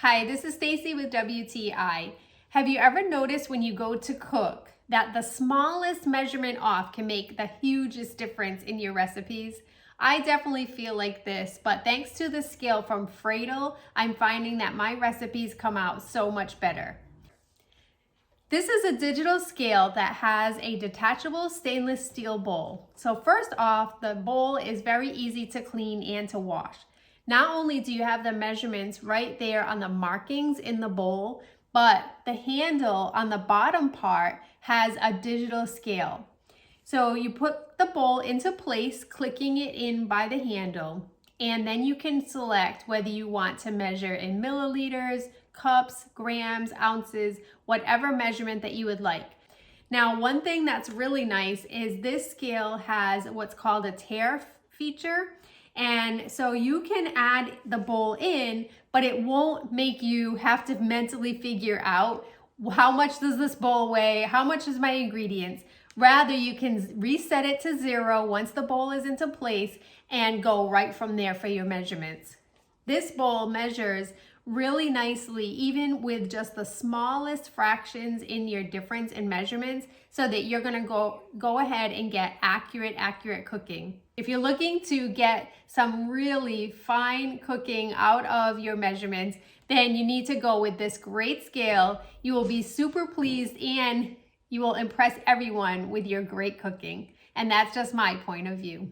Hi, this is Stacy with WTI. Have you ever noticed when you go to cook that the smallest measurement off can make the hugest difference in your recipes? I definitely feel like this, but thanks to the scale from Fradel, I'm finding that my recipes come out so much better. This is a digital scale that has a detachable stainless steel bowl. So first off, the bowl is very easy to clean and to wash. Not only do you have the measurements right there on the markings in the bowl, but the handle on the bottom part has a digital scale. So you put the bowl into place, clicking it in by the handle, and then you can select whether you want to measure in milliliters, cups, grams, ounces, whatever measurement that you would like. Now, one thing that's really nice is this scale has what's called a tare feature. And so you can add the bowl in, but it won't make you have to mentally figure out how much does this bowl weigh, how much is my ingredients. Rather, you can reset it to 0 once the bowl is into place and go right from there for your measurements. This bowl measures really nicely, even with just the smallest fractions in your difference in measurements, so that you're gonna go ahead and get accurate cooking. If you're looking to get some really fine cooking out of your measurements, then you need to go with this great scale. You will be super pleased and you will impress everyone with your great cooking. And that's just my point of view.